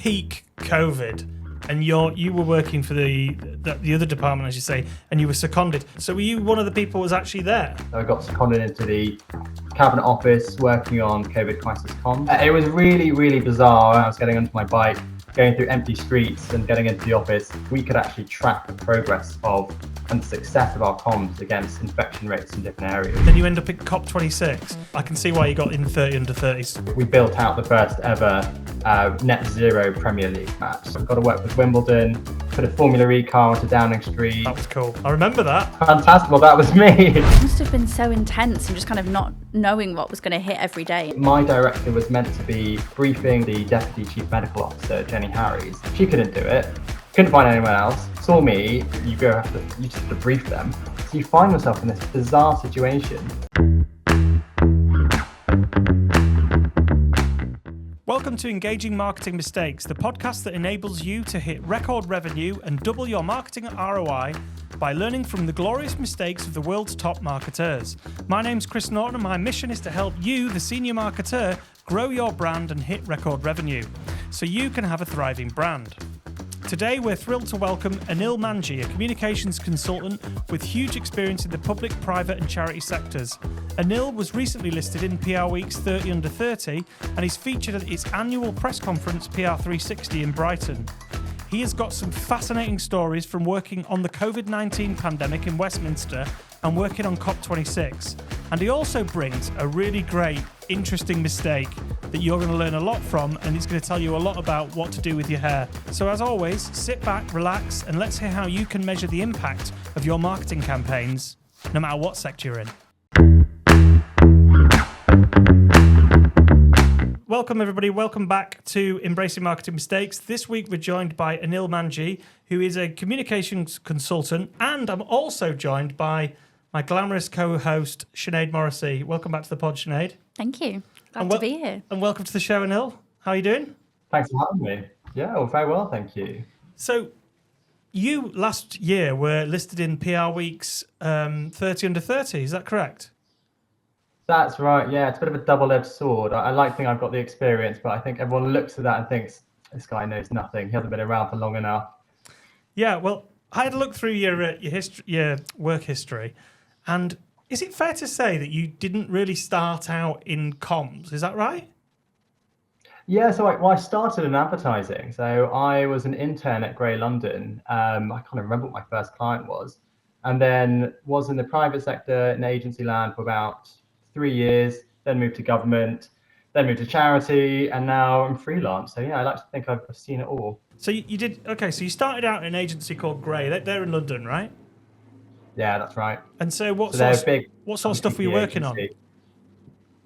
peak COVID, and you were working for the other department, as you say, and you were seconded. So were you one of the people who was actually there? I got seconded into the Cabinet Office working on COVID crisis comms. It was really, really bizarre. I was getting onto my bike, going through empty streets and getting into the office. We could actually track the progress of and the success of our comms against infection rates in different areas. Then you end up at COP26. I can see why you got in 30 under 30s. We built out the first ever net zero Premier League match. So we've got to work with Wimbledon, put a Formula E car onto Downing Street. That was cool. I remember that. Fantastic. Well, that was me. It must have been so intense and just kind of not knowing what was going to hit every day. My director was meant to be briefing the Deputy Chief Medical Officer, Jenny Harries. She couldn't do it. Couldn't find anyone else. Saw me, you just have to brief them. So you find yourself in this bizarre situation. Welcome to Engaging Marketing Mistakes, the podcast that enables you to hit record revenue and double your marketing ROI by learning from the glorious mistakes of the world's top marketers. My name's Chris Norton and my mission is to help you, the senior marketer, grow your brand and hit record revenue so you can have a thriving brand. Today, we're thrilled to welcome Anil Manji, a communications consultant with huge experience in the public, private and charity sectors. Anil was recently listed in PR Week's 30 Under 30 and he's featured at its annual press conference PR360 in Brighton. He has got some fascinating stories from working on the COVID-19 pandemic in Westminster and working on COP26. And he also brings a really great, interesting mistake that you're going to learn a lot from, and it's going to tell you a lot about what to do with your hair. So as always, sit back, relax, and let's hear how you can measure the impact of your marketing campaigns, no matter what sector you're in. Welcome everybody, welcome back to Embracing Marketing Mistakes. This week we're joined by Anil Manji, who is a communications consultant, and I'm also joined by my glamorous co-host, Sinead Morrissey. Welcome back to the pod, Sinead. Thank you. Glad to be here. And welcome to the show, Anil. How are you doing? Thanks for having me. Yeah, well, very well, thank you. So, you last year were listed in PR Week's 30 Under 30, is that correct? That's right, yeah, it's a bit of a double-edged sword. I like to think I've got the experience, but I think everyone looks at that and thinks, this guy knows nothing. He hasn't been around for long enough. Yeah, well, I had a look through your work history, and is it fair to say that you didn't really start out in comms? Is that right? Yeah, so I started in advertising. So I was an intern at Grey London. I can't remember what my first client was. And then was in the private sector in agency land for about 3 years, then moved to government, then moved to charity, and now I'm freelance. So yeah, I like to think I've seen it all. So you did, okay, so you started out in an agency called Grey. They're in London, right? Yeah, that's right. And so what sort of stuff were you working on?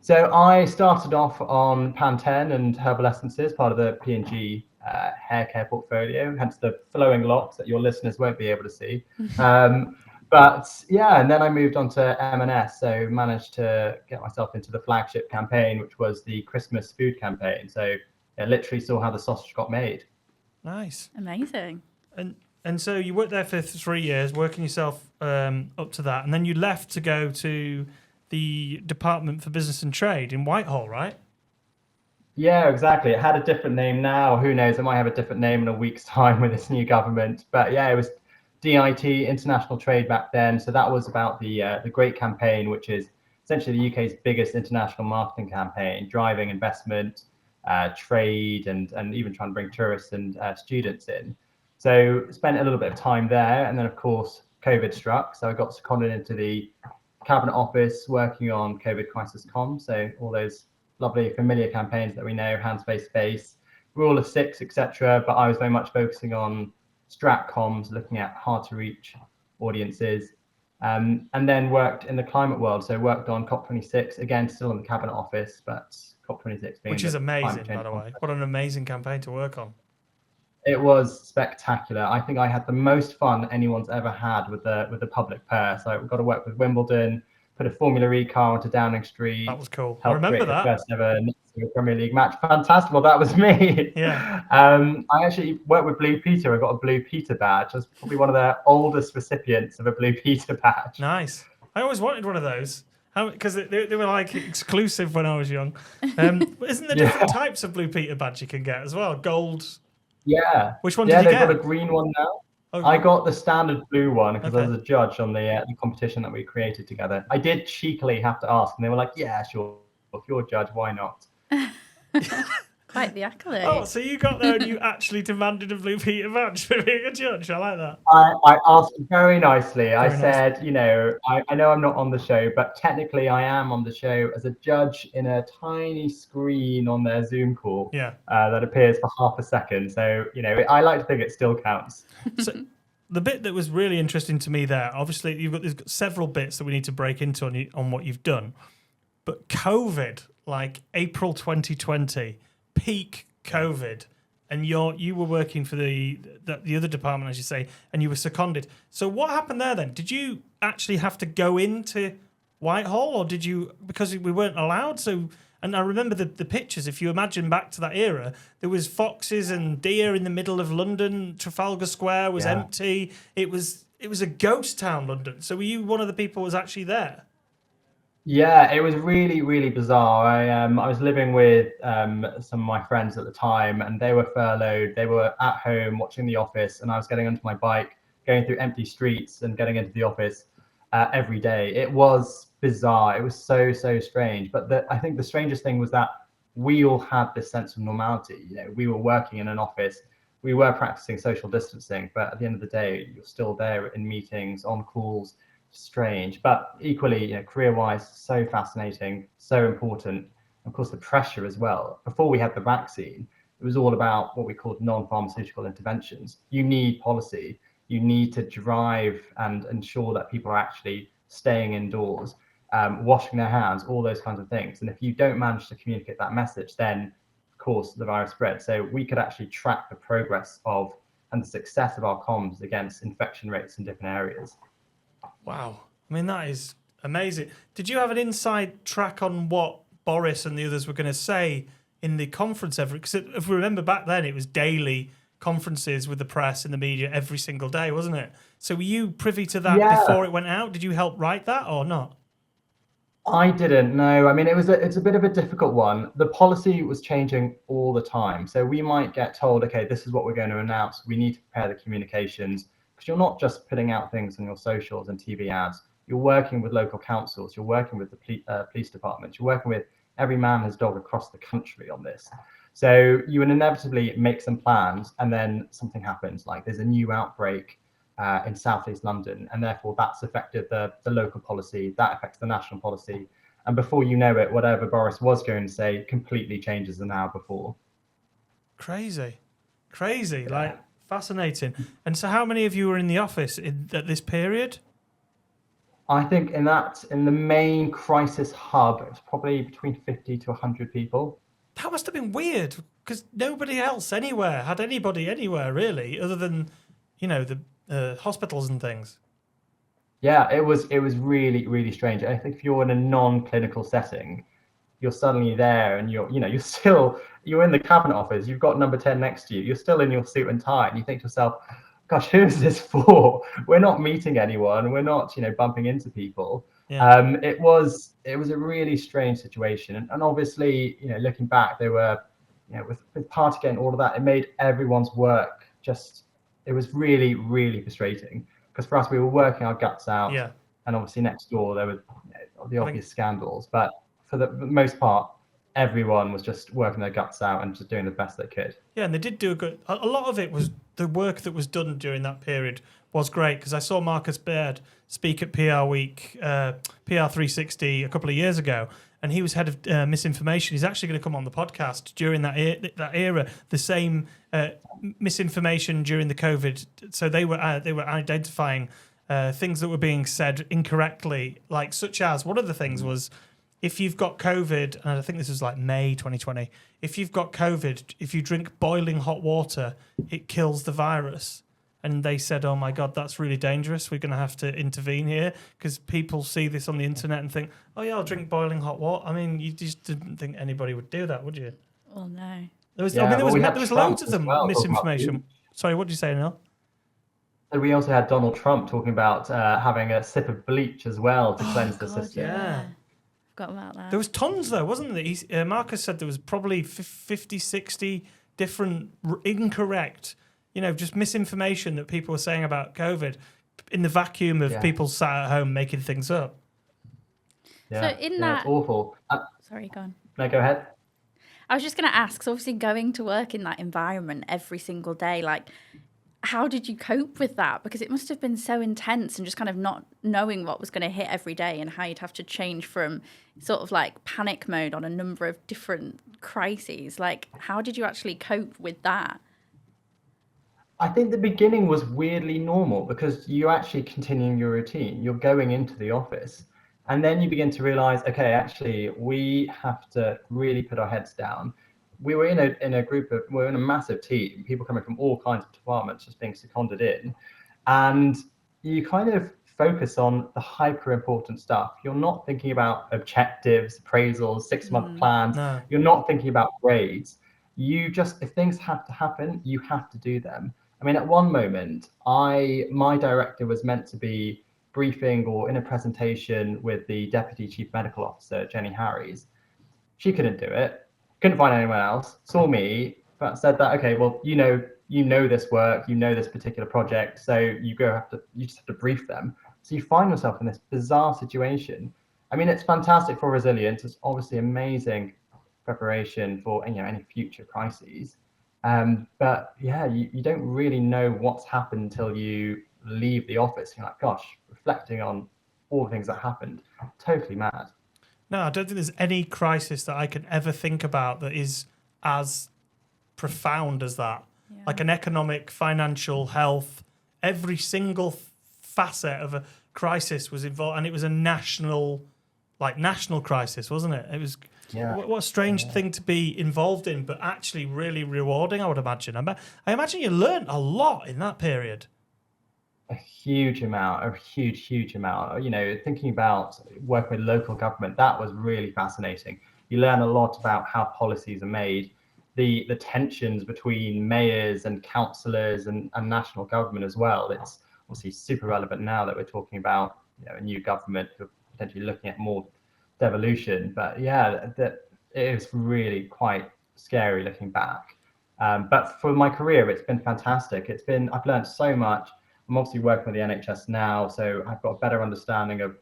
So I started off on Pantene and Herbal Essences, part of the P&G hair care portfolio, hence the flowing locks that your listeners won't be able to see. But yeah, and then I moved on to M&S, so managed to get myself into the flagship campaign, which was the Christmas food campaign. So I literally saw how the sausage got made. Nice. Amazing. And so you worked there for 3 years, working yourself up to that, and then you left to go to the Department for Business and Trade in Whitehall, right? Yeah, exactly. It had a different name now. Who knows? It might have a different name in a week's time with this new government. But yeah, it was DIT, International Trade back then. So that was about the Great Campaign, which is essentially the UK's biggest international marketing campaign, driving investment, trade, and even trying to bring tourists and students in. So spent a little bit of time there, and then of course COVID struck. So I got seconded into the Cabinet Office working on COVID crisis comms. So all those lovely familiar campaigns that we know, hands, face, face, rule of six, etc. But I was very much focusing on strat comms, looking at hard to reach audiences, and then worked in the climate world. So worked on COP26, again, still in the Cabinet Office, but COP26 being which is amazing, by the way. What an amazing campaign to work on. It was spectacular. I think I had the most fun anyone's ever had with the public purse. So we got to work with Wimbledon, put a Formula E car onto Downing Street. That was cool. I remember that. The first ever Premier League match. Fantastic. Well, that was me. Yeah. I actually worked with Blue Peter. I got a Blue Peter badge. I was probably one of the oldest recipients of a Blue Peter badge. Nice. I always wanted one of those. Because they were like exclusive when I was young. Isn't there different types of Blue Peter badge you can get as well? Gold, Yeah. Which one Yeah, did you they've get? got a green one now. Oh, I got the standard blue one because I Okay. was a judge on the competition that we created together. I did cheekily have to ask, and they were like, "Yeah, sure. If you're a judge, why not?" Quite the accolade. Oh, so you got there and you actually demanded a Blue Peter badge for being a judge. I like that. I asked very nicely. I Very said, I know I'm not on the show, but technically I am on the show as a judge in a tiny screen on their Zoom call Yeah. that appears for half a second. So, I like to think it still counts. So the bit that was really interesting to me there, obviously, there's got several bits that we need to break into on what you've done. But COVID, like April 2020, peak COVID, and you were working for the other department, as you say, and you were seconded. So what happened there then? Did you actually have to go into Whitehall, or did you, because we weren't allowed? So, and I remember the pictures. If you imagine back to that era, there was foxes and deer in the middle of London. Trafalgar Square was empty. It was a ghost town, London. So were you one of the people who was actually there? Yeah, it was really, really bizarre. I was living with some of my friends at the time, and they were furloughed. They were at home watching The Office, and I was getting onto my bike, going through empty streets, and getting into the office every day. It was bizarre. It was so, so strange. But I think the strangest thing was that we all had this sense of normality. We were working in an office. We were practicing social distancing, but at the end of the day, you're still there in meetings, on calls. Strange, but equally, career-wise, so fascinating, so important. Of course, the pressure as well. Before we had the vaccine, it was all about what we called non-pharmaceutical interventions. You need policy. You need to drive and ensure that people are actually staying indoors, washing their hands, all those kinds of things. And if you don't manage to communicate that message, then of course the virus spreads. So we could actually track the progress of and the success of our comms against infection rates in different areas. Wow. I mean, that is amazing. Did you have an inside track on what Boris and the others were going to say in the conference because if we remember back then, it was daily conferences with the press and the media every single day, wasn't it? So were you privy to that before it went out? Did you help write that or not? I didn't know. I mean, it's a bit of a difficult one. The policy was changing all the time. So we might get told, okay, this is what we're going to announce. We need to prepare the communications. Because you're not just putting out things on your socials and TV ads. You're working with local councils. You're working with the police departments. You're working with every man and his dog across the country on this. So you would inevitably make some plans, and then something happens. Like there's a new outbreak in Southeast London, and therefore that's affected the local policy. That affects the national policy. And before you know it, whatever Boris was going to say completely changes an hour before. Crazy. Yeah. Like, fascinating. And so how many of you were in the office at this period? I think in the main crisis hub, it was probably between 50 to 100 people. That must have been weird because nobody else anywhere had anybody anywhere really, other than, the hospitals and things. Yeah, it was really, really strange. I think if you're in a non-clinical setting, you're suddenly there and you're in the cabinet office, you've got number 10 next to you, you're still in your suit and tie, and you think to yourself, gosh, who's this for? We're not meeting anyone, we're not bumping into people. It was a really strange situation, and obviously looking back, they were with Partygate and all of that, it made everyone's work it was really, really frustrating, because for us, we were working our guts out, and obviously next door there were the obvious scandals, but for the most part, everyone was just working their guts out and just doing the best they could. Yeah, and they did do a lot of it was the work that was done during that period was great, because I saw Marcus Baird speak at PR Week, PR360 a couple of years ago, and he was head of misinformation. He's actually going to come on the podcast during that era. The same misinformation during the COVID. So they were identifying things that were being said incorrectly, like such as one of the things was, if you've got COVID, and I think this was like May 2020, if you've got COVID, if you drink boiling hot water, it kills the virus. And they said, oh my God, that's really dangerous. We're going to have to intervene here, because people see this on the internet and think, oh yeah, I'll drink boiling hot water. I mean, you just didn't think anybody would do that, would you? Well, no. There was loads of them, misinformation. Sorry, what did you say, Anil? And we also had Donald Trump talking about having a sip of bleach as well to cleanse the system. Yeah. Forgot about that. There was tons though, wasn't there? Marcus said there was probably 50, 60 different incorrect, just misinformation that people were saying about COVID in the vacuum of people sat at home making things up. Yeah, so in yeah, that, it's awful. sorry, go on. No, go ahead. I was just going to ask, so obviously going to work in that environment every single day, like, how did you cope with that? Because it must have been so intense and just kind of not knowing what was going to hit every day and how you'd have to change from sort of like panic mode on a number of different crises. Like, how did you actually cope with that? I think the beginning was weirdly normal because you're actually continuing your routine. You're going into the office, and then you begin to realize, okay, actually, we have to really put our heads down. We were in a group of, we're in a massive team, people coming from all kinds of departments, just being seconded in, and you kind of focus on the hyper important stuff. You're not thinking about objectives, appraisals, 6-month plans. No. You're not thinking about grades. You just, if things have to happen, you have to do them. I mean, at one moment, my director was meant to be briefing or in a presentation with the Deputy Chief Medical Officer, Jenny Harries. She couldn't do it, couldn't find anyone else, saw me, but said that, okay, well, you know this work, you know this particular project, so you just have to brief them. So you find yourself in this bizarre situation. I mean, it's fantastic for resilience. It's obviously amazing preparation for any future crises. But yeah, you don't really know what's happened until you leave the office. You're like, gosh, reflecting on all the things that happened, totally mad. No, I don't think there's any crisis that I can ever think about that is as profound as that. Yeah. Like an economic, financial, health, every single facet of a crisis was involved, and it was a national crisis, wasn't it? It was. Yeah. What a strange thing to be involved in, but actually really rewarding, I would imagine. I imagine you learned a lot in that period. A huge amount. Thinking about working with local government, that was really fascinating. You learn a lot about how policies are made, the tensions between mayors and councillors and national government as well. It's obviously super relevant now that we're talking about a new government who are potentially looking at more devolution. But yeah, that it is really quite scary looking back. But for my career, it's been fantastic. I've learned so much. I'm obviously working with the NHS now, so I've got a better understanding of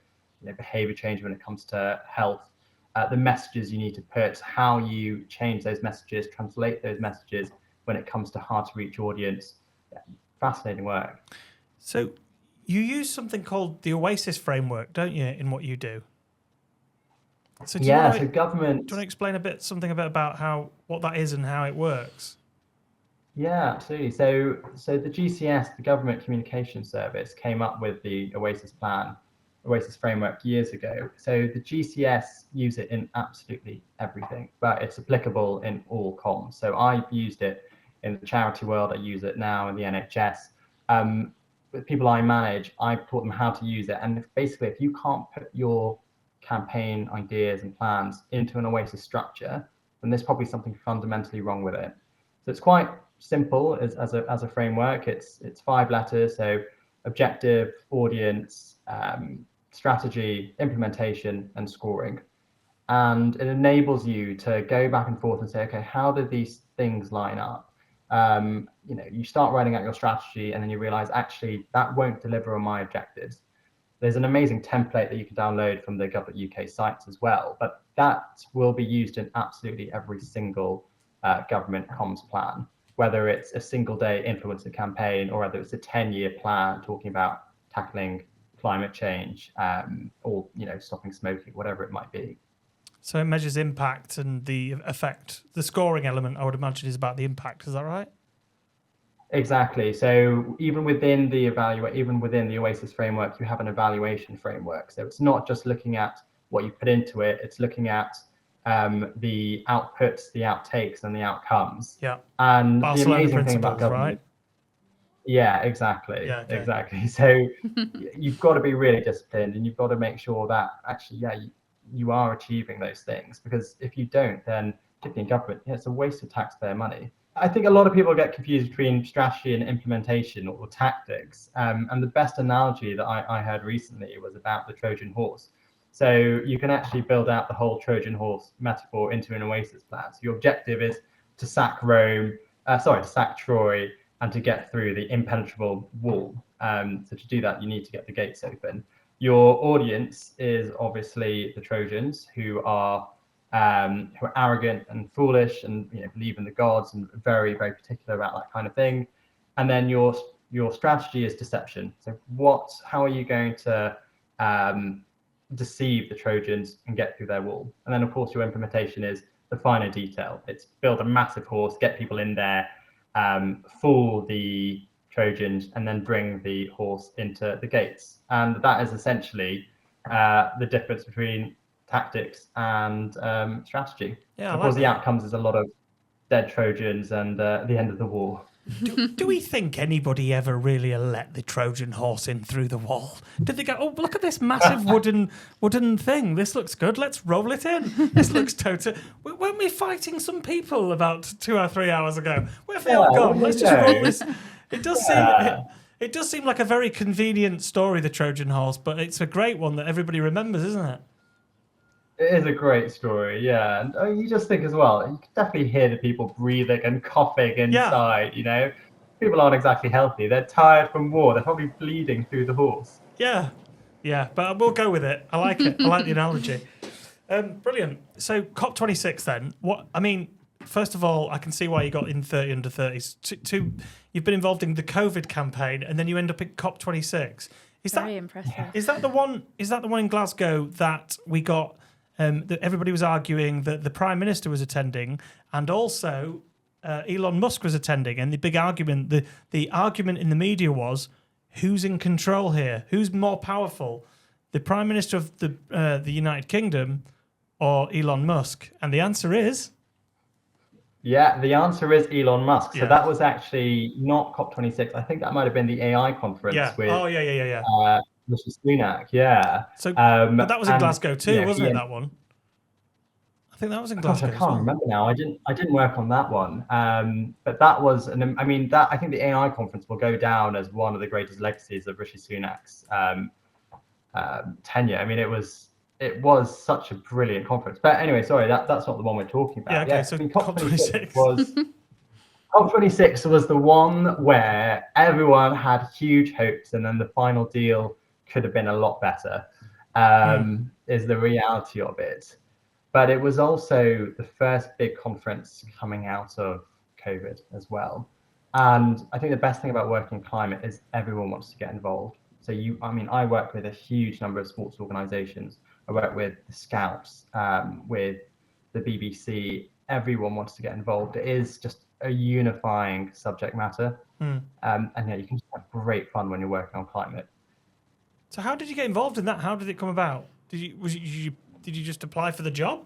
behavior change when it comes to health, the messages you need to put, how you change those messages, translate those messages when it comes to hard to reach audience. Yeah, fascinating work. So you use something called the OASIS framework, don't you, in what you do? So government. Do you want to explain something about what that is and how it works? Yeah, absolutely. So the GCS, the Government Communication Service, came up with the OASIS framework years ago. So the GCS use it in absolutely everything, but it's applicable in all comms. So I've used it in the charity world. I use it now in the NHS. With people I manage, I've taught them how to use it. And if you can't put your campaign ideas and plans into an OASIS structure, then there's probably something fundamentally wrong with it. So it's quite simple as a framework. It's 5 letters, so objective, audience, strategy, implementation, and scoring. And it enables you to go back and forth and say, okay, how do these things line up? You start writing out your strategy and then you realize actually that won't deliver on my objectives. There's an amazing template that you can download from the Government UK sites as well, but that will be used in absolutely every single government comms plan, whether it's a single day influencer campaign or whether it's a 10-year plan talking about tackling climate change or stopping smoking, whatever it might be. So it measures impact and the effect. The scoring element, I would imagine, is about the impact. Is that right? Exactly. So even within the OASIS framework, you have an evaluation framework. So it's not just looking at what you put into it; it's looking at the outputs, the outtakes, and the outcomes. Yeah. And Barcelona the amazing thing about government, right? Yeah, exactly. Yeah, okay. Exactly. So you've got to be really disciplined, and you've got to make sure that actually, you are achieving those things. Because if you don't, then particularly in government, it's a waste of taxpayer money. I think a lot of people get confused between strategy and implementation or tactics. And the best analogy that I heard recently was about the Trojan horse. So you can actually build out the whole Trojan horse metaphor into an OASIS plan. So your objective is to sack to sack Troy and to get through the impenetrable wall. So to do that, you need to get the gates open. Your audience is obviously the Trojans, who are arrogant and foolish, and believe in the gods, and very, very particular about that kind of thing. And then your strategy is deception. So how are you going to deceive the Trojans and get through their wall? And then, of course, your implementation is the finer detail. It's build a massive horse, get people in there, fool the Trojans, and then bring the horse into the gates. And that is essentially the difference between tactics and strategy. Yeah, of course, the outcomes is a lot of dead Trojans and the end of the war. Do we think anybody ever really let the Trojan horse in through the wall? Did they go, oh, look at this massive wooden thing. This looks good. Let's roll it in. This looks total. Weren't we fighting some people about 2 or 3 hours ago? Where have they all gone? Let's just roll this. It does seem like a very convenient story, the Trojan horse, but it's a great one that everybody remembers, isn't it? It is a great story, yeah. And you just think as well, you can definitely hear the people breathing and coughing inside, People aren't exactly healthy. They're tired from war. They're probably bleeding through the horse. Yeah, but we'll go with it. I like it. I like the analogy. Brilliant. So COP26 then. First of all, I can see why you got in 30 under 30s. You've been involved in the COVID campaign, and then you end up at COP26. Very impressive. Is that the one in Glasgow that we got? That everybody was arguing that the Prime Minister was attending, and also Elon Musk was attending, and the big argument, the argument in the media was, who's in control here? Who's more powerful, the Prime Minister of the United Kingdom or Elon Musk? And the answer is... Yeah, the answer is Elon Musk. So that was actually not COP26. I think that might have been the AI conference with Rishi Sunak. Yeah. So, but that was in Glasgow too, wasn't it? That one. I think that was in Glasgow. I can't remember now. I didn't work on that one. But that was, I think the AI conference will go down as one of the greatest legacies of Rishi Sunak's tenure. It was such a brilliant conference. But anyway, sorry, that's not the one we're talking about. Yeah, okay, so COP26 COP26 was the one where everyone had huge hopes, and then the final deal could have been a lot better, is the reality of it. But it was also the first big conference coming out of COVID as well. And I think the best thing about working in climate is everyone wants to get involved. So I work with a huge number of sports organizations. I work with the Scouts, with the BBC. Everyone wants to get involved. It is just a unifying subject matter. And you can just have great fun when you're working on climate. So how did you get involved in that? How did it come about? Did you just apply for the job?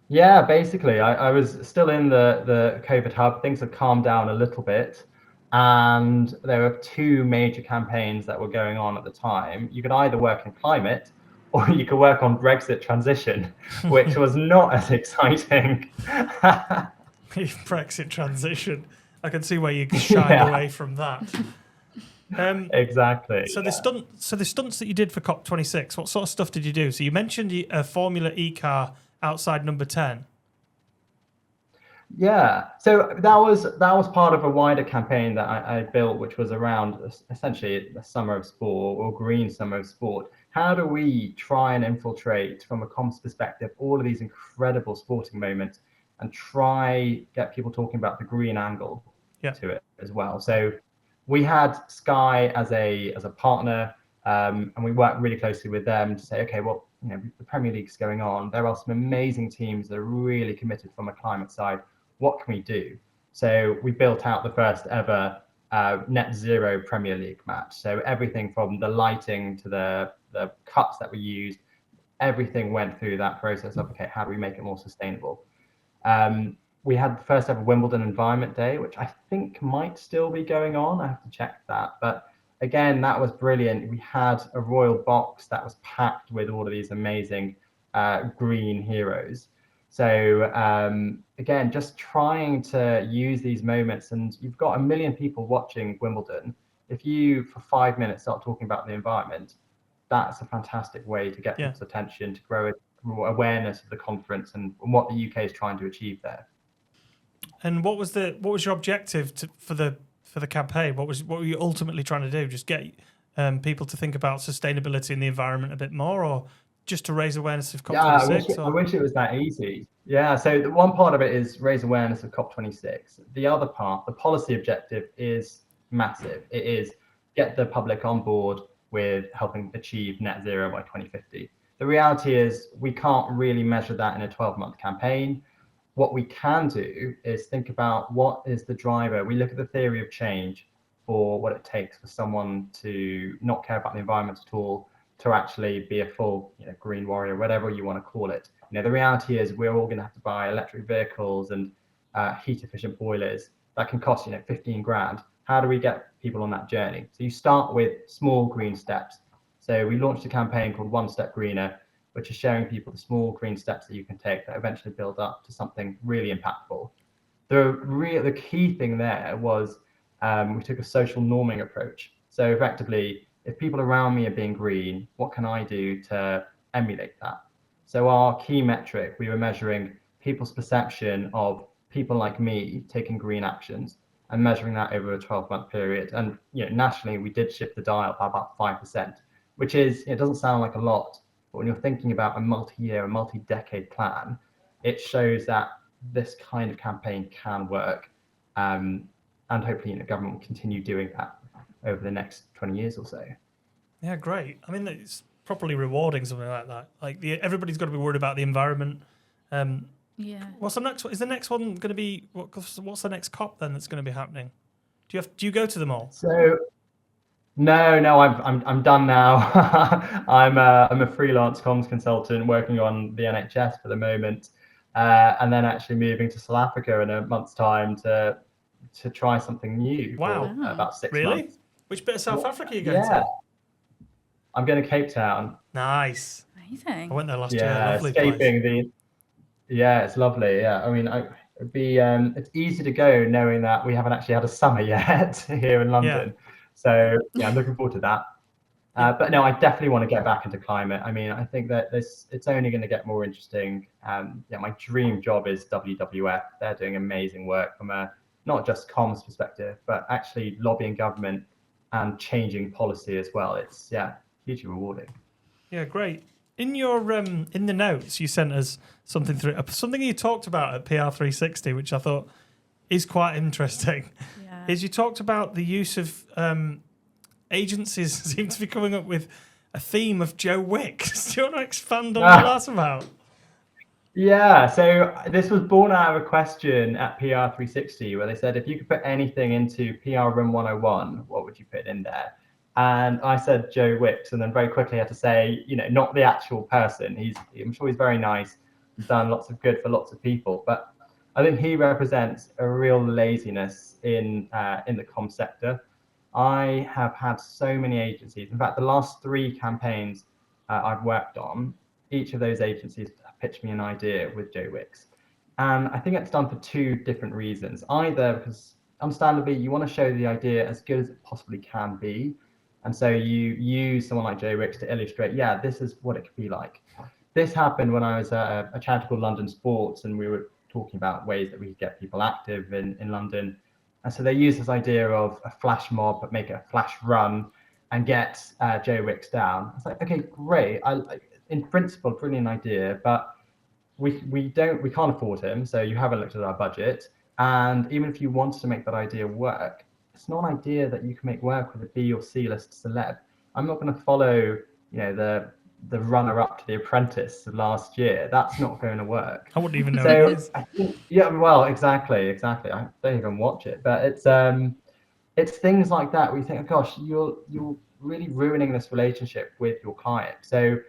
Yeah, basically. I was still in the COVID hub. Things had calmed down a little bit. And there were two major campaigns that were going on at the time. You could either work in climate, or you could work on Brexit transition, which was not as exciting. Brexit transition. I can see where you shied away from that. Exactly. So the stunts that you did for COP26, what sort of stuff did you do? So you mentioned a Formula E car outside number 10. Yeah, so that was part of a wider campaign that I built, which was around essentially the summer of sport, or green summer of sport. How do we try and infiltrate, from a comms perspective, all of these incredible sporting moments, and try get people talking about the green angle to it as well? So we had Sky as a partner, and we worked really closely with them to say, okay, well, the Premier League's going on. There are some amazing teams that are really committed from a climate side. What can we do? So we built out the first ever net zero Premier League match. So everything from the lighting to the cuts that we used, everything went through that process of, okay, how do we make it more sustainable? We had the first ever Wimbledon Environment Day, which I think might still be going on. I have to check that. But again, that was brilliant. We had a royal box that was packed with all of these amazing green heroes. So again, just trying to use these moments, and you've got 1 million people watching Wimbledon. If you, for 5 minutes, start talking about the environment, that's a fantastic way to get people's attention, to grow awareness of the conference and what the UK is trying to achieve there. And what was your objective for the campaign? What were you ultimately trying to do? Just get people to think about sustainability and the environment a bit more, or just to raise awareness of COP26? I wish it was that easy. Yeah, so the one part of it is raise awareness of COP26. The other part, the policy objective, is massive. It is get the public on board with helping achieve net zero by 2050. The reality is we can't really measure that in a 12-month campaign. What we can do is think about what is the driver. We look at the theory of change for what it takes for someone to not care about the environment at all, to actually be a full green warrior, whatever you want to call it. The reality is we're all going to have to buy electric vehicles and heat efficient boilers that can cost 15 grand. How do we get people on that journey? So you start with small green steps. So we launched a campaign called One Step Greener, which is showing people the small green steps that you can take that eventually build up to something really impactful. The key thing there was we took a social norming approach. So effectively, if people around me are being green, what can I do to emulate that? So our key metric, we were measuring people's perception of people like me taking green actions and measuring that over a 12-month period. And nationally, we did shift the dial by about 5%, which is, it doesn't sound like a lot, but when you're thinking about a multi-year, a multi-decade plan, it shows that this kind of campaign can work. And hopefully, government will continue doing that over the next 20 years or so. Yeah, great. I mean, it's properly rewarding, something like that. Like everybody's got to be worried about the environment. Yeah. What's the next one? Is the next one going to be what's the next COP then that's going to be happening? Do you go to them all? So no, I'm done now. I'm a freelance comms consultant working on the NHS for the moment, and then actually moving to South Africa in a month's time to try something new. Wow. For about 6 Really? months. Which bit of South Africa are you going to? I'm going to Cape Town. Nice. Amazing. I went there last year. Lovely escaping place. Yeah, it's lovely. Yeah, I mean, it'd be it's easy to go knowing that we haven't actually had a summer yet here in London. Yeah. So yeah, I'm looking forward to that. But no, I definitely want to get back into climate. I mean, I think that it's only going to get more interesting. My dream job is WWF. They're doing amazing work from a not just comms perspective, but actually lobbying government and changing policy as well. It's hugely rewarding. Yeah, great. In your in the notes, you sent us something you talked about at PR360, which I thought is quite interesting. Yeah. Is you talked about the use of agencies seem to be coming up with a theme of Joe Wicks. Do you want to expand on what that's about? Yeah, so this was born out of a question at PR360 where they said, if you could put anything into PR Room 101, what would you put in there? And I said Joe Wicks, and then very quickly had to say, not the actual person. I'm sure he's very nice. He's done lots of good for lots of people, but I think he represents a real laziness in the comm sector. I have had so many agencies. In fact, the last 3 campaigns I've worked on, each of those agencies pitched me an idea with Joe Wicks. And I think it's done for 2 different reasons. Either because, understandably, you want to show the idea as good as it possibly can be. And so you use someone like Joe Wicks to illustrate, this is what it could be like. This happened when I was at a charity called London Sports, and we were talking about ways that we could get people active in London. And so they used this idea of a flash mob, but make it a flash run and get Joe Wicks down. I was like, okay, great. In principle, brilliant idea, but we can't afford him. So you haven't looked at our budget. And even if you wanted to make that idea work, it's not an idea that you can make work with a B or C list celeb. I'm not going to follow, the runner-up to The Apprentice of last year. That's not going to work. I wouldn't even know who it is. I think, well, exactly. I don't even watch it, but it's things like that where you think, oh gosh, you're really ruining this relationship with your client. So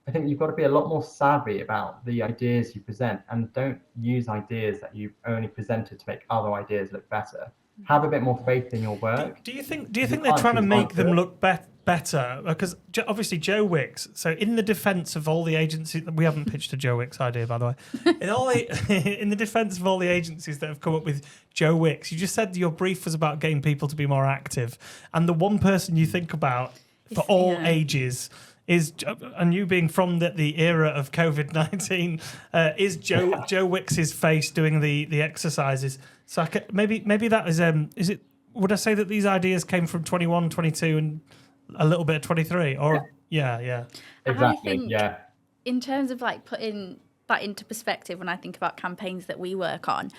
I think you've got to be a lot more savvy about the ideas you present, and don't use ideas that you've only presented to make other ideas look better. Have a bit more faith in your work. Do you think they're trying to make them look better? Because obviously Joe Wicks. So in the defence of all the agencies, we haven't pitched a Joe Wicks idea, by the way. In the defence of all the agencies that have come up with Joe Wicks, you just said your brief was about getting people to be more active, and the one person you think about for all ages and you being from the era of COVID-19, is Joe Wicks's face doing the exercises. So maybe that is it? Would I say that these ideas came from 21, 22, and a little bit of 23? Or yeah. Exactly. I think in terms of like putting that into perspective, when I think about campaigns that we work on,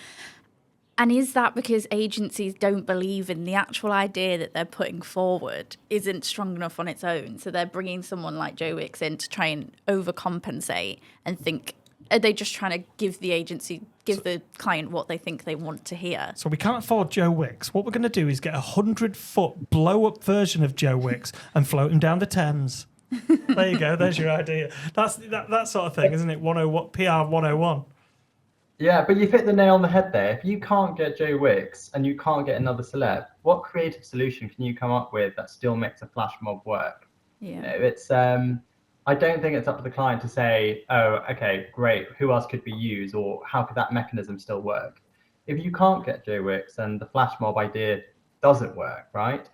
and is that because agencies don't believe in the actual idea that they're putting forward isn't strong enough on its own? So they're bringing someone like Joe Wicks in to try and overcompensate and think, are they just trying to give the client what they think they want to hear? So we can't afford Joe Wicks. What we're going to do is get 100-foot blow-up version of Joe Wicks and float him down the Thames. There you go. There's your idea. That's that sort of thing, isn't it? PR 101. Yeah, but you've hit the nail on the head there. If you can't get Joe Wicks and you can't get another celeb, what creative solution can you come up with that still makes a flash mob work? Yeah. It's I don't think it's up to the client to say, oh, okay, great, who else could we use, or how could that mechanism still work? If you can't get Joe Wicks and the flash mob idea doesn't work, right?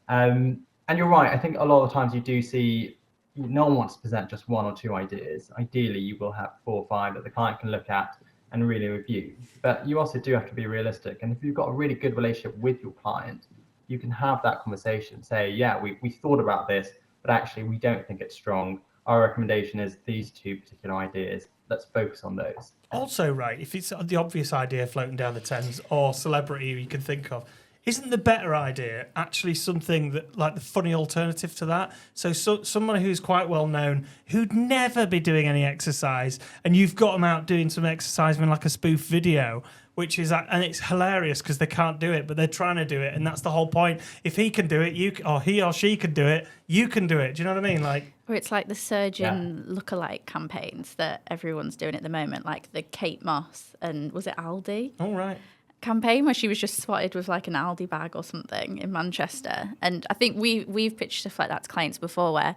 And you're right, I think a lot of the times you do see no one wants to present just one or two ideas. Ideally, you will have 4 or 5 that the client can look at and really review. But you also do have to be realistic. And if you've got a really good relationship with your client, you can have that conversation, say, yeah, we thought about this, but actually we don't think it's strong. Our recommendation is these 2 particular ideas. Let's focus on those. Also, right, if it's the obvious idea floating down the Thames or celebrity you can think of, isn't the better idea actually something that, like, the funny alternative to that? So someone who's quite well known, who'd never be doing any exercise, and you've got them out doing some exercise in like a spoof video, which is, and it's hilarious because they can't do it, but they're trying to do it, and that's the whole point. If he can do it, or he or she can do it, you can do it. Do you know what I mean? Like, or it's like the surgeon lookalike campaigns that everyone's doing at the moment, like the Kate Moss and was it Aldi? All right. Campaign where she was just spotted with like an Aldi bag or something in Manchester. And I think we've pitched stuff like that to clients before, where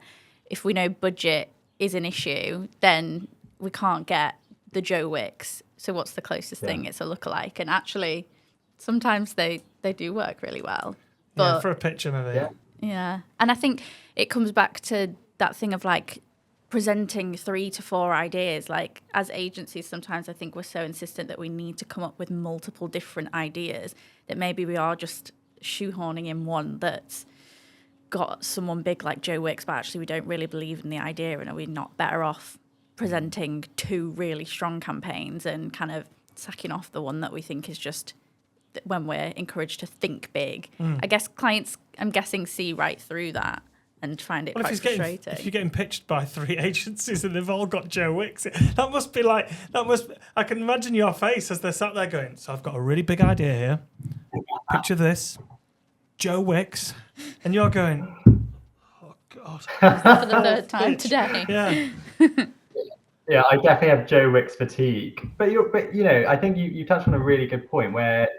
if we know budget is an issue, then we can't get the Joe Wicks. So what's the closest thing? It's a lookalike. And actually, sometimes they do work really well. But, for a picture, maybe. Yeah. And I think it comes back to that thing of like presenting 3 to 4 ideas. Like, as agencies, sometimes I think we're so insistent that we need to come up with multiple different ideas that maybe we are just shoehorning in one that's got someone big like Joe Wicks, but actually we don't really believe in the idea, and are we not better off presenting 2 really strong campaigns and kind of sacking off the one that we think is just when we're encouraged to think big? I guess clients, I'm guessing, see right through that and find it quite frustrating. If you're getting pitched by 3 agencies and they've all got Joe Wicks, I can imagine your face as they're sat there going, so I've got a really big idea here. Picture this, Joe Wicks, and you're going, oh God. For the 3rd time today. Yeah. Yeah, I definitely have Joe Wicks fatigue. But you know, I think you touched on a really good point where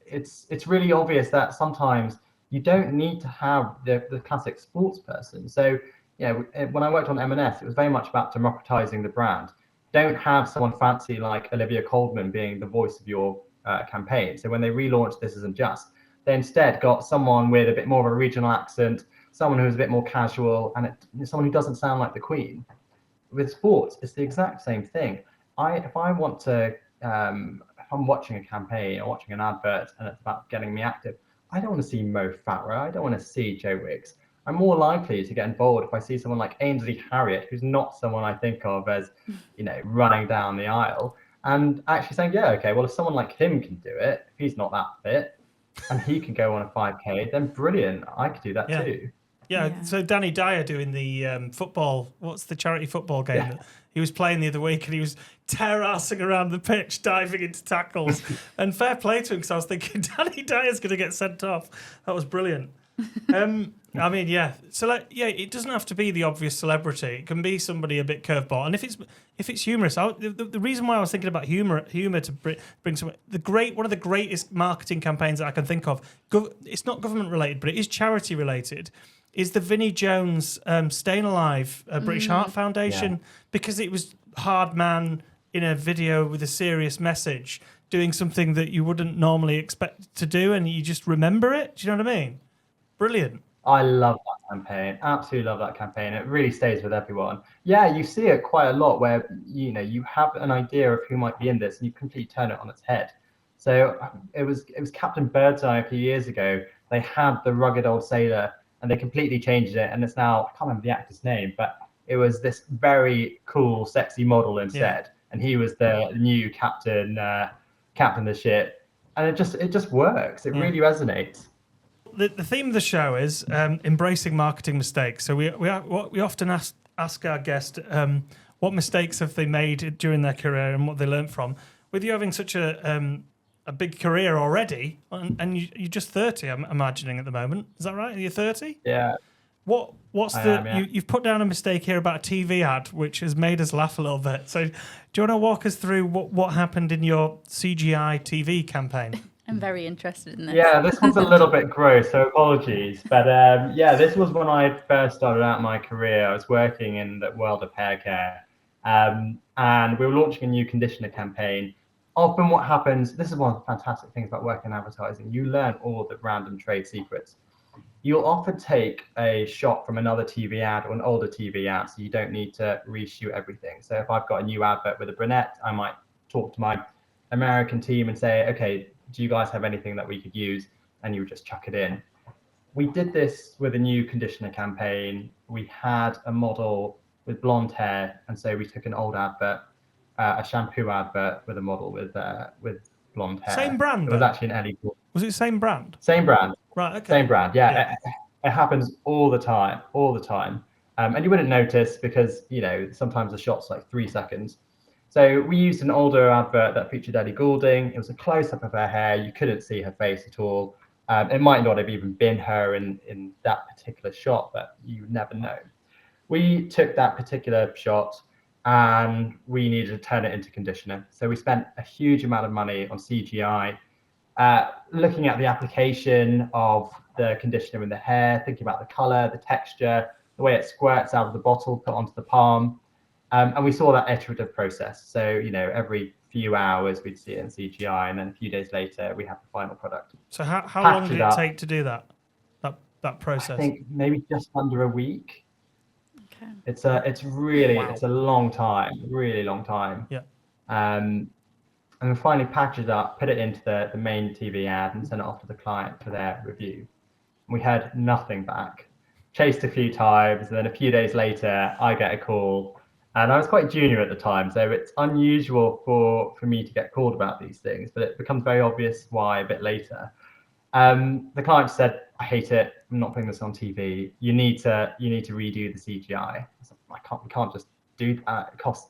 it's really obvious that sometimes you don't need to have the classic sports person. So, when I worked on M&S, it was very much about democratizing the brand. Don't have someone fancy like Olivia Colman being the voice of your campaign. So when they relaunched This Isn't Just, they instead got someone with a bit more of a regional accent, someone who's a bit more casual, and someone who doesn't sound like the Queen. With sports, it's the exact same thing. If I'm watching a campaign or watching an advert and it's about getting me active, I don't want to see Mo Farah. I don't want to see Joe Wicks. I'm more likely to get involved if I see someone like Ainsley Harriott, who's not someone I think of as, running down the aisle, and actually saying, yeah, okay, well, if someone like him can do it, if he's not that fit, and he can go on a 5K, then brilliant. I could do that too. Yeah, so Danny Dyer doing the football, what's the charity football game that he was playing the other week, and he was tear-assing around the pitch, diving into tackles. And fair play to him, because I was thinking Danny Dyer's going to get sent off. That was brilliant. I mean, so it doesn't have to be the obvious celebrity. It can be somebody a bit curveball. And if it's humorous, the reason why I was thinking about humor to bring some one of the greatest marketing campaigns that I can think of. It's not government related, but it is charity related. Is the Vinnie Jones Staying Alive British Heart Foundation, because it was hard man in a video with a serious message doing something that you wouldn't normally expect to do, and you just remember it. Do you know what I mean? Brilliant. I love that campaign. Absolutely love that campaign. It really stays with everyone. Yeah, you see it quite a lot where you have an idea of who might be in this and you completely turn it on its head. So it was Captain Birdseye a few years ago. They had the rugged old sailor and they completely changed it, and it's now, I can't remember the actor's name, but it was this very cool, sexy model instead, and he was the new captain of the ship, and it just works. It really resonates. The theme of the show is embracing marketing mistakes. So we often ask our guest what mistakes have they made during their career and what they learned from. With you having such a big career already, and you're just 30, I'm imagining at the moment. Is that right? You're 30? Yeah. What's you've put down a mistake here about a TV ad, which has made us laugh a little bit. So do you want to walk us through what happened in your CGI TV campaign? I'm very interested in this. Yeah, this one's a little bit gross, so apologies. But this was when I first started out my career. I was working in the world of hair care, and we were launching a new conditioner campaign. Often what happens, this is one of the fantastic things about working in advertising, you learn all the random trade secrets. You'll often take a shot from another TV ad or an older TV ad, so you don't need to reshoot everything. So if I've got a new advert with a brunette, I might talk to my American team and say, okay, do you guys have anything that we could use? And you would just chuck it in. We did this with a new conditioner campaign. We had a model with blonde hair, and so we took an old advert, a shampoo advert with a model with blonde hair. Same brand. It was actually an Ellie. Was it same brand? Same brand. Right. Okay. Same brand. Yeah. It happens all the time. And you wouldn't notice because sometimes the shot's like 3 seconds. So we used an older advert that featured Ellie Goulding. It was a close-up of her hair. You couldn't see her face at all. It might not have even been her in that particular shot, but you never know. We took that particular shot and we needed to turn it into conditioner. So we spent a huge amount of money on CGI, looking at the application of the conditioner in the hair, thinking about the color, the texture, the way it squirts out of the bottle, put onto the palm. And we saw that iterative process. So, every few hours we'd see it in CGI, and then a few days later we have the final product. So how long did it take to do that process? I think maybe just under a week. Okay. It's a long time, really long time. Yeah. And we finally packaged it up, put it into the main TV ad, and sent it off to the client for their review. We had nothing back. Chased a few times, and then a few days later I get a call. And I was quite junior at the time, so it's unusual for me to get called about these things, but it becomes very obvious why a bit later. The client said, "I hate it. I'm not putting this on TV. You need to redo the CGI." I said, we can't just do that. It costs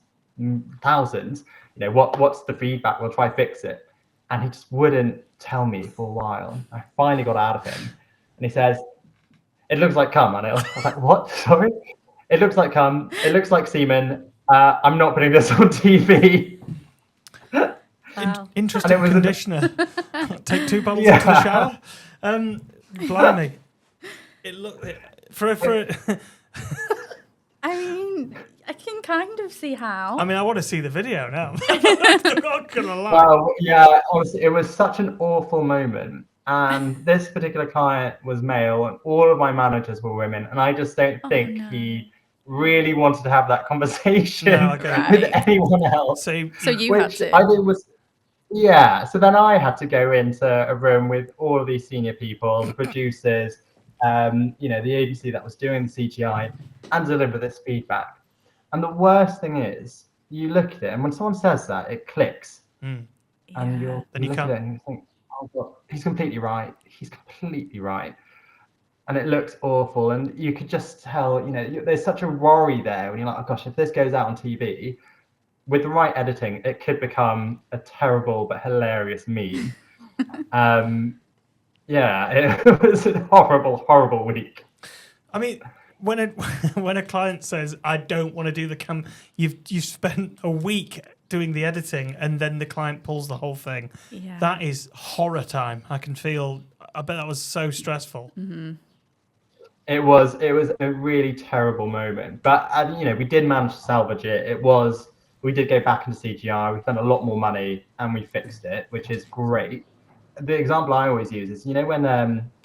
thousands. What's the feedback? We'll try fix it. And he just wouldn't tell me for a while. I finally got out of him, and he says, "It looks like cum." And I was like, "What? Sorry?" It looks like cum. It looks like semen. I'm not putting this on TV. Wow. Interesting conditioner. Take 2 bottles into the shower. Blimey. It looked for. I mean, I can kind of see how. I mean, I want to see the video now. I'm not gonna lie. Well, yeah, honestly, it was such an awful moment. And this particular client was male, and all of my managers were women, and I just don't think he really wanted to have that conversation with anyone else. So you had to. I think was so then I had to go into a room with all of these senior people, the producers, the agency that was doing the CGI, and deliver this feedback. And the worst thing is, you look at it, and when someone says that, it clicks, and you look at it and you think, "Oh God, he's completely right. He's completely right." And it looks awful, and you could just tell, there's such a worry there when you're like, "Oh gosh, if this goes out on TV, with the right editing, it could become a terrible but hilarious meme." It was a horrible, horrible week. I mean, when a client says, "I don't want to do the you've spent a week doing the editing, and then the client pulls the whole thing. Yeah. That is horror time. I bet that was so stressful. Mm-hmm. It was a really terrible moment, but we did manage to salvage it. We did go back into CGI. We spent a lot more money and we fixed it, which is great. The example I always use is, when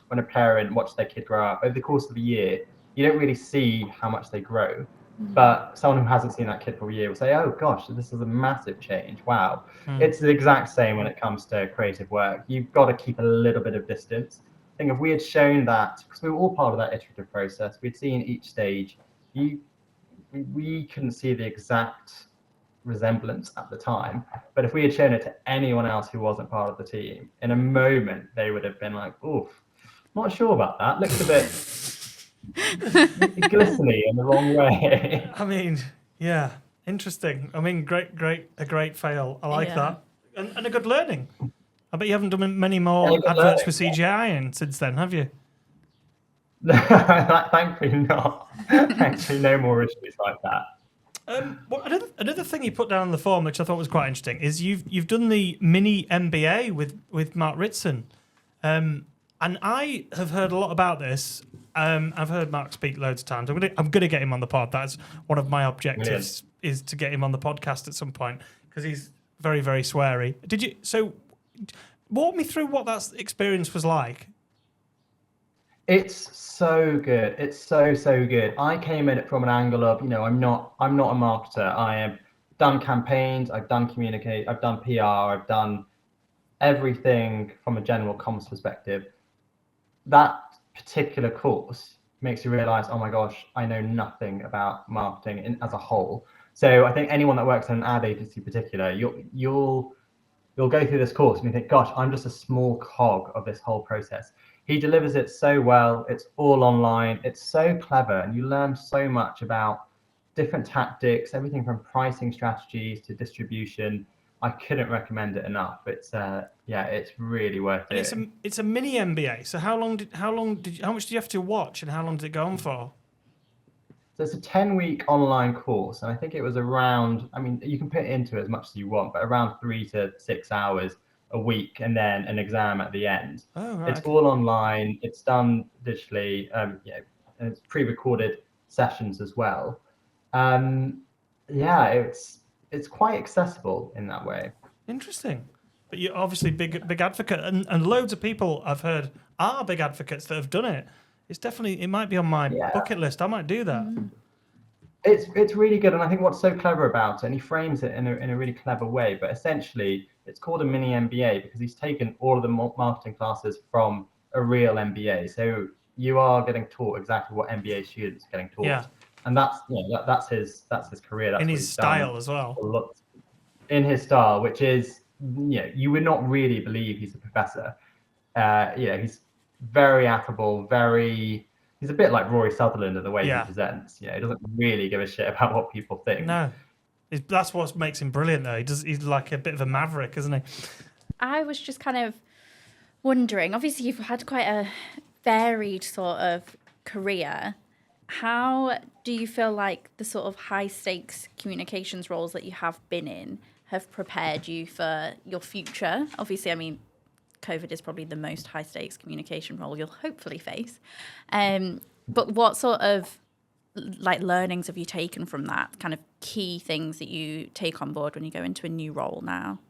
when a parent watches their kid grow up over the course of a year, you don't really see how much they grow. But someone who hasn't seen that kid for a year will say, oh gosh, this is a massive change. Wow. It's the exact same when it comes to creative work. You've got to keep a little bit of distance. I think if we had shown that, because we were all part of that iterative process, we'd seen each stage, we couldn't see the exact resemblance at the time. But if we had shown it to anyone else who wasn't part of the team, in a moment, they would have been like, oof, not sure about that. Looks a bit glistening in the wrong way. I mean, yeah, interesting. I mean, a great fail. I like that. And a good learning. I bet you haven't done many more adverts with CGI in since then, have you? Thankfully not. Actually, no more issues like that. Well, another thing you put down on the form, which I thought was quite interesting, is you've done the mini MBA with Mark Ritson, and I have heard a lot about this. I've heard Mark speak loads of times. I'm gonna get him on the pod. That's one of my objectives, is to get him on the podcast at some point, because he's very, very sweary. So walk me through what that experience was like. It's so good. It's so good. I came in it from an angle of, I'm not a marketer. I have done campaigns, I've done communicate, I've done PR, I've done everything from a general comms perspective. That particular course makes you realize, oh my gosh, I know nothing about marketing as a whole. So I think anyone that works in an ad agency in particular, you'll go through this course and you think, gosh, I'm just a small cog of this whole process. He delivers it so well. It's all online. It's so clever, and you learn so much about different tactics, everything from pricing strategies to distribution. I couldn't recommend it enough. It's it's really worth it. It's a mini MBA. So how much do you have to watch, and how long did it go on for? So it's a 10-week online course, and I think it was around, you can put it into as much as you want, but around 3 to 6 hours a week, and then an exam at the end. Oh, right. It's all online. It's done digitally. And it's pre-recorded sessions as well. It's quite accessible in that way. Interesting. But you're obviously big advocate, and loads of people I've heard are big advocates that have done it. It might be on my bucket list. I might do that. It's really good, and I think what's so clever about it, and he frames it in a really clever way, but essentially it's called a mini MBA because he's taken all of the marketing classes from a real MBA. So you are getting taught exactly what MBA students are getting taught, and that's his career. That's in his style as well. In his style, which is you would not really believe he's a professor. He's very affable, he's a bit like Rory Sutherland in the way he presents. He doesn't really give a shit about what people think. No, that's what makes him brilliant, though. He's like a bit of a maverick, isn't he? I was just kind of wondering, obviously you've had quite a varied sort of career. How do you feel like the sort of high stakes communications roles that you have been in have prepared you for your future? Obviously, COVID is probably the most high stakes communication role you'll hopefully face. But what sort of learnings have you taken from that, kind of key things that you take on board when you go into a new role now?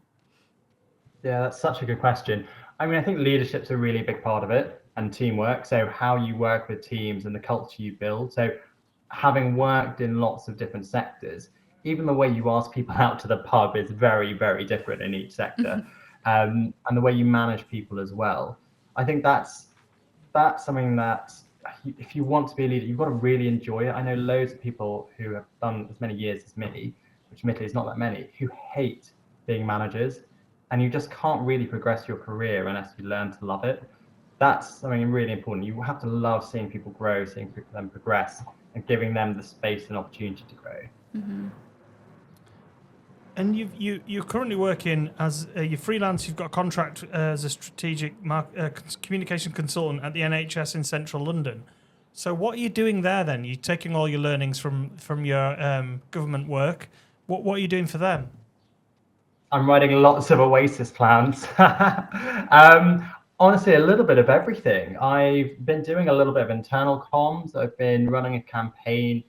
Yeah, that's such a good question. I think leadership's a really big part of it, and teamwork. So how you work with teams and the culture you build. So having worked in lots of different sectors, even the way you ask people out to the pub is very, very different in each sector. And the way you manage people as well. I think that's something that if you want to be a leader, you've got to really enjoy it. I know loads of people who have done as many years as me, which admittedly is not that many, who hate being managers, and you just can't really progress your career unless you learn to love it. That's something really important. You have to love seeing people grow, seeing them progress, and giving them the space and opportunity to grow. Mm-hmm. And you're currently working as you're freelance. You've got a contract as a strategic communication consultant at the NHS in central London. So what are you doing there then? You're taking all your learnings from your government work. What are you doing for them? I'm writing lots of OASIS plans. Honestly, a little bit of everything. I've been doing a little bit of internal comms. I've been running a campaign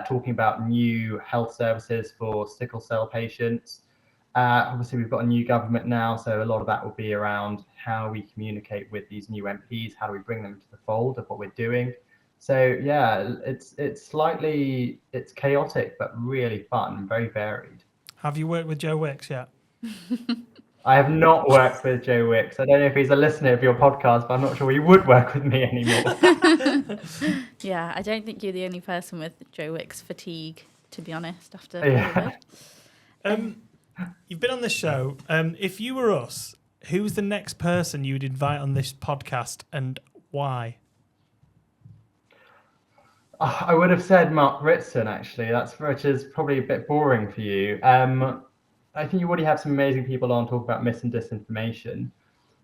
talking about new health services for sickle cell patients. Obviously, we've got a new government now, so a lot of that will be around how we communicate with these new MPs, how do we bring them to the fold of what we're doing. So yeah, it's chaotic, but really fun and very varied. Have you worked with Joe Wicks yet? I have not worked with Joe Wicks. I don't know if he's a listener of your podcast, but I'm not sure he would work with me anymore. Yeah, I don't think you're the only person with Joe Wicks fatigue, to be honest, after Yeah. COVID. You've been on this show. If you were us, who's the next person you would invite on this podcast and why? I would have said Mark Ritson, actually. Which is probably a bit boring for you. I think you already have some amazing people on talk about mis and disinformation.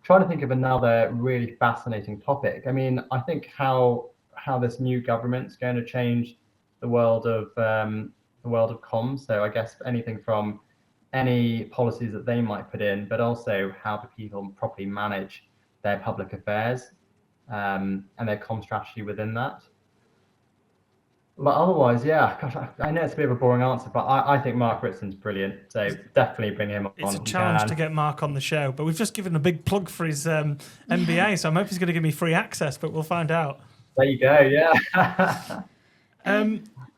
Trying to think of another really fascinating topic. I mean, I think how this new government's going to change the world of comms. So I guess anything from any policies that they might put in, but also how the people properly manage their public affairs and their comm strategy within that. But otherwise, yeah, gosh, I know it's a bit of a boring answer, but I think Mark Ritson's brilliant. So definitely bring him on. It's a challenge to get Mark on the show, but we've just given a big plug for his MBA, so I'm hoping he's going to give me free access, but we'll find out. There you go, yeah.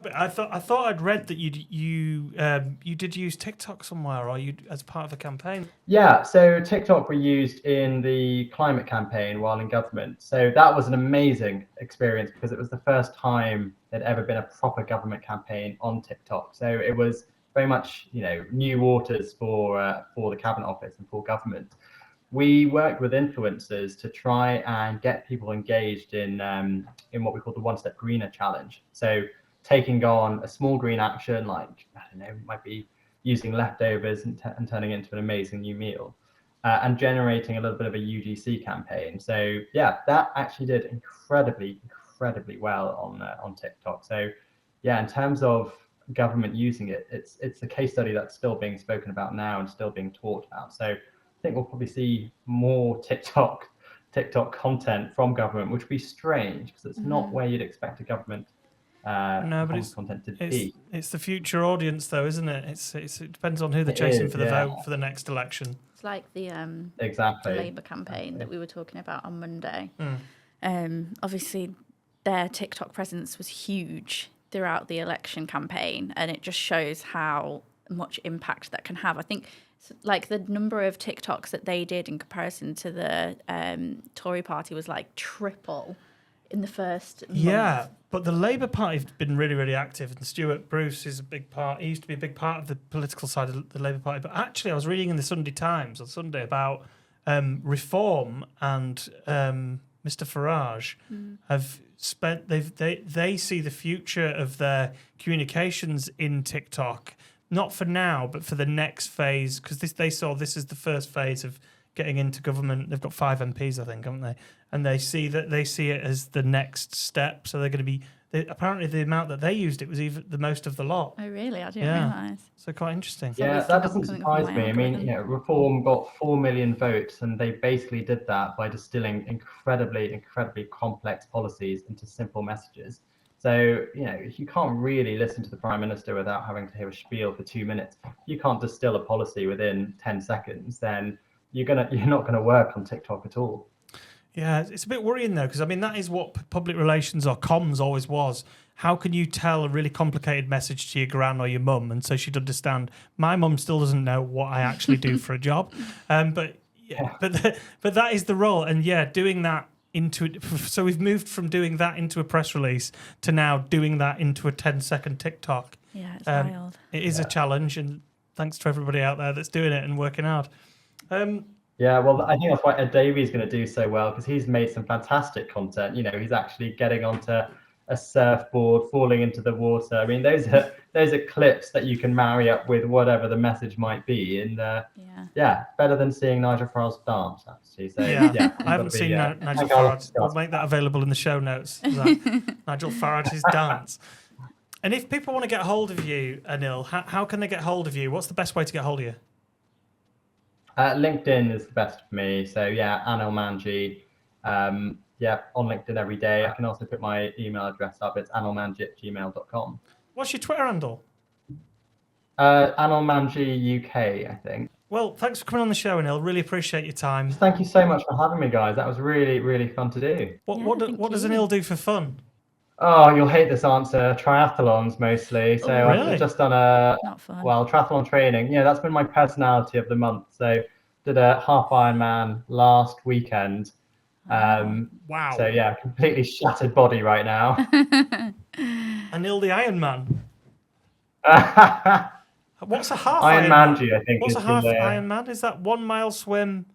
But I thought I'd read that you did use TikTok somewhere, or you as part of a campaign. Yeah, so TikTok we used in the climate campaign while in government. So that was an amazing experience because it was the first time there'd ever been a proper government campaign on TikTok. So it was very much, new waters for the Cabinet Office and for government. We worked with influencers to try and get people engaged in what we call the One Step Greener challenge. So taking on a small green action, like, I don't know, it might be using leftovers and turning it into an amazing new meal, and generating a little bit of a UGC campaign. So yeah, that actually did incredibly well on TikTok. So yeah, in terms of government using it, it's a case study that's still being spoken about now and still being talked about. So I think we'll probably see more TikTok content from government, which would be strange because it's not where you'd expect a government No, but content to be. It's the future audience, though, isn't it? It depends on who they're chasing for the vote for the next election. It's like the exactly the Labour campaign that we were talking about on Monday. Obviously, their TikTok presence was huge throughout the election campaign, and it just shows how much impact that can have. I think like the number of TikToks that they did in comparison to the Tory party was like triple in the first month. Yeah, but the Labour Party's been really, really active, and Stuart Bruce is a big part. He used to be a big part of the political side of the Labour Party. But actually, I was reading in the Sunday Times on Sunday about Reform and Mr. Farage have spent. They see the future of their communications in TikTok, not for now, but for the next phase, because they saw this is the first phase of getting into government. They've got 5 MPs, I think, haven't they? And they see it as the next step. So they're going to be. Apparently, the amount that they used it was even the most of the lot. Oh, really? I didn't realise. So quite interesting. Yeah, that doesn't surprise me. I mean, Reform got 4 million votes, and they basically did that by distilling incredibly complex policies into simple messages. So, you can't really listen to the Prime Minister without having to hear a spiel for 2 minutes. If you can't distill a policy within 10 seconds, then you're not gonna work on TikTok at all. Yeah, it's a bit worrying though, because I mean that is what public relations or comms always was. How can you tell a really complicated message to your gran or your mum, and so she'd understand? My mum still doesn't know what I actually do for a job, but that is the role, and doing that into it. So we've moved from doing that into a press release to now doing that into a 10-second TikTok. Yeah, it's wild. It is a challenge, and thanks to everybody out there that's doing it and working hard. Yeah, well, I think that's why Ed Davies going to do so well, because he's made some fantastic content. He's actually getting onto a surfboard, falling into the water. I mean, those are clips that you can marry up with whatever the message might be, and better than seeing Nigel Farage dance, actually. So I haven't seen Nigel Farage. We'll make that available in the show notes. Nigel Farage's dance. And if people want to get hold of you, Anil, how can they get hold of you? What's the best way to get hold of you? LinkedIn is the best for me. So Anil Manji. On LinkedIn every day. I can also put my email address up. It's anilmanji@gmail.com. What's your Twitter handle? Anil Manji UK, I think. Well, thanks for coming on the show, Anil. Really appreciate your time. Thank you so much for having me, guys. That was really, really fun to do. What does Anil do for fun? Oh, you'll hate this answer. Triathlons mostly. So Really? I've just done a Not fun. triathlon training. Yeah, that's been my personality of the month. So did a half Ironman last weekend. Wow. So yeah, completely shattered body right now. Anil the Iron Man. What's a half Iron Ironman? Manji, I think. What's is a half the, Ironman? Is that 1 mile swim,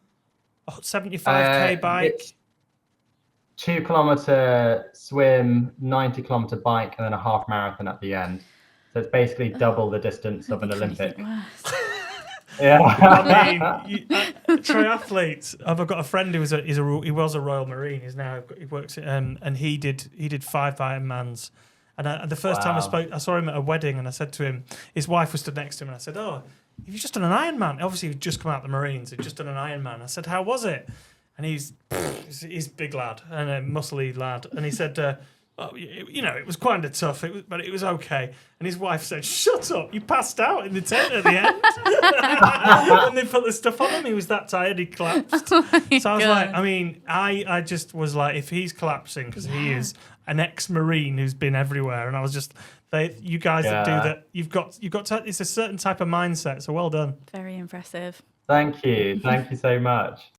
75k bike? It's 2 kilometer swim, 90 kilometer bike, and then a half marathon at the end. So it's basically double the distance of an Olympic. Yeah. I mean, triathletes. I've got a friend who was he was a Royal Marine. He works at, and he did 5 Ironmans. And the first time I saw him at a wedding, and I said to him, his wife was stood next to him, and I said, "Oh, have you just done an Ironman?" Obviously, he'd just come out of the Marines. He'd just done an Ironman. I said, "How was it?" And he's a big lad and a muscly lad, and he said, "Oh, it was kind of tough, but it was okay." And his wife said, "Shut up! You passed out in the tent at the end." When they put the stuff on him, he was that tired he collapsed. So I was like, I just was like, if he's collapsing because he is an ex-Marine who's been everywhere, and I was just, you guys that do that, you've got to, it's a certain type of mindset. So well done. Very impressive. Thank you so much.